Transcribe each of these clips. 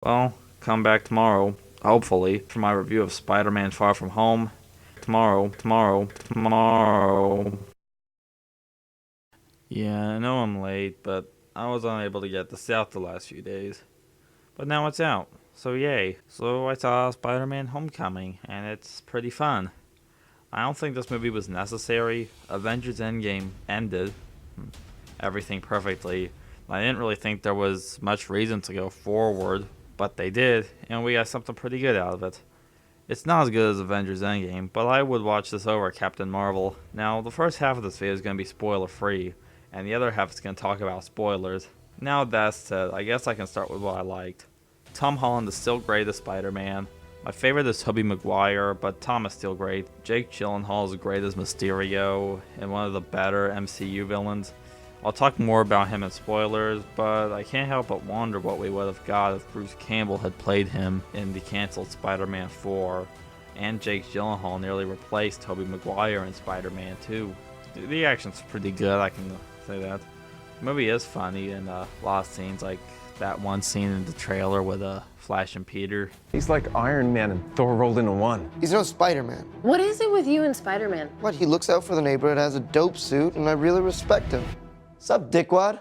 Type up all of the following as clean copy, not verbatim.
Well, come back tomorrow, hopefully, for my review of Spider-Man Far From Home. Tomorrow. Yeah, I know I'm late, but I was unable to get this out the last few days. But now it's out, so yay. So I saw Spider-Man Homecoming, and it's pretty fun. I don't think this movie was necessary. Avengers Endgame ended everything perfectly. I didn't really think there was much reason to go forward, but they did, and we got something pretty good out of it. It's not as good as Avengers Endgame, but I would watch this over Captain Marvel. Now, the first half of this video is going to be spoiler free, and the other half is going to talk about spoilers. Now that said, I guess I can start with what I liked. Tom Holland is still great as Spider-Man. My favorite is Tobey Maguire, but Tom is still great. Jake Gyllenhaal is great as Mysterio, and one of the better MCU villains. I'll talk more about him in spoilers, but I can't help but wonder what we would have got if Bruce Campbell had played him in the cancelled Spider-Man 4, and Jake Gyllenhaal nearly replaced Tobey Maguire in Spider-Man 2. The action's pretty good, I can say that. The movie is funny, and a lot of scenes, like that one scene in the trailer with Flash and Peter. He's like Iron Man and Thor rolled into one. He's no Spider-Man. What is it with you and Spider-Man? What, he looks out for the neighborhood, has a dope suit, and I really respect him. Sup, dickwad?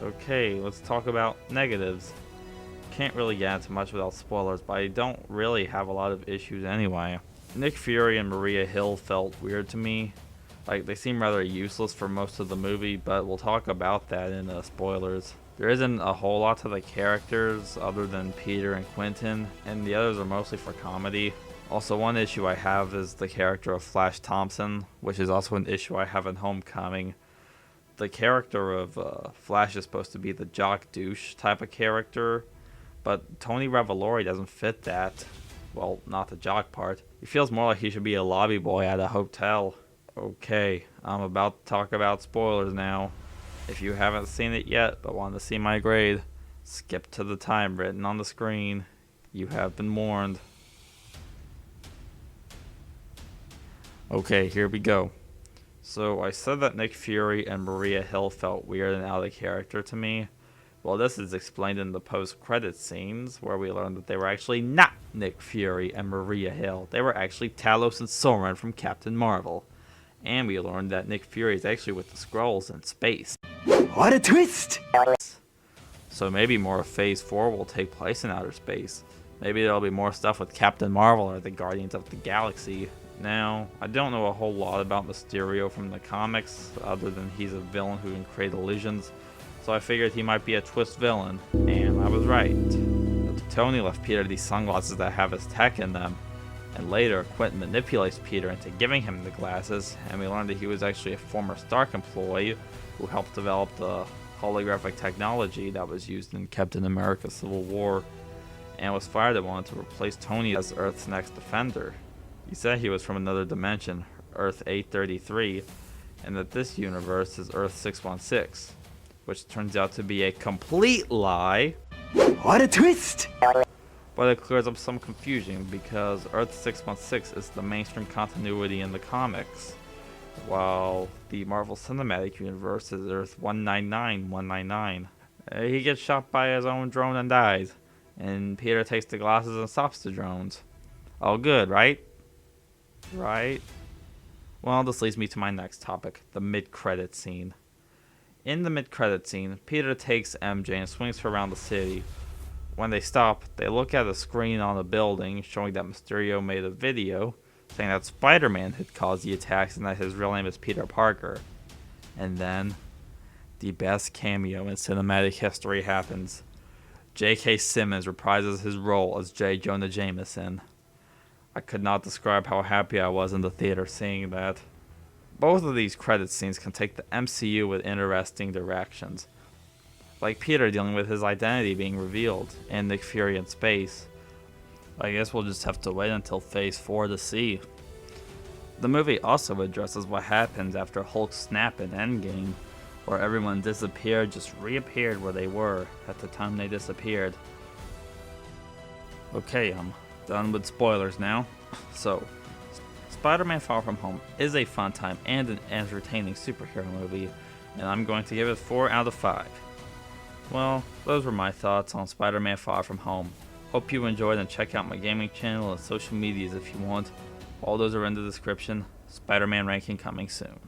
Okay, let's talk about negatives. Can't really get into much without spoilers, but I don't really have a lot of issues anyway. Nick Fury and Maria Hill felt weird to me. Like, they seem rather useless for most of the movie, but we'll talk about that in spoilers. There isn't a whole lot to the characters other than Peter and Quentin, and the others are mostly for comedy. Also, one issue I have is the character of Flash Thompson, which is also an issue I have in Homecoming. The character of Flash is supposed to be the jock douche type of character, but Tony Revolori doesn't fit that. Well, not the jock part. He feels more like he should be a lobby boy at a hotel. Okay, I'm about to talk about spoilers now. If you haven't seen it yet but want to see my grade, skip to the time written on the screen. You have been warned. Okay, here we go. So I said that Nick Fury and Maria Hill felt weird and out of character to me. Well, this is explained in the post-credits scenes, where we learned that they were actually not Nick Fury and Maria Hill. They were actually Talos and Soren from Captain Marvel. And we learned that Nick Fury is actually with the Skrulls in space. What a twist! So maybe more of Phase 4 will take place in outer space. Maybe there'll be more stuff with Captain Marvel or the Guardians of the Galaxy. Now, I don't know a whole lot about Mysterio from the comics, other than he's a villain who can create illusions, so I figured he might be a twist villain, and I was right. Tony left Peter these sunglasses that have his tech in them, and later Quentin manipulates Peter into giving him the glasses, and we learned that he was actually a former Stark employee who helped develop the holographic technology that was used in Captain America Civil War, and was fired and wanted to replace Tony as Earth's next defender. He said he was from another dimension, Earth 833, and that this universe is Earth 616, which turns out to be a complete lie. What a twist! But it clears up some confusion because Earth 616 is the mainstream continuity in the comics, while the Marvel Cinematic Universe is Earth 199199. He gets shot by his own drone and dies, and Peter takes the glasses and stops the drones. All good, right? Right? Well, this leads me to my next topic, the mid-credit scene. In the mid-credit scene, Peter takes MJ and swings her around the city. When they stop, they look at a screen on a building showing that Mysterio made a video saying that Spider-Man had caused the attacks and that his real name is Peter Parker. And then, the best cameo in cinematic history happens. J.K. Simmons reprises his role as J. Jonah Jameson. I could not describe how happy I was in the theater seeing that. Both of these credit scenes can take the MCU with interesting directions. Like Peter dealing with his identity being revealed, and Nick Fury in space. I guess we'll just have to wait until Phase 4 to see. The movie also addresses what happens after Hulk's snap in Endgame, where everyone disappeared just reappeared where they were at the time they disappeared. Okay, I'm done with spoilers now. So, Spider-Man Far From Home is a fun time and an entertaining superhero movie, and I'm going to give it 4 out of 5. Well, those were my thoughts on Spider-Man Far From Home. Hope you enjoyed, and check out my gaming channel and social medias if you want. All those are in the description. Spider-Man ranking coming soon.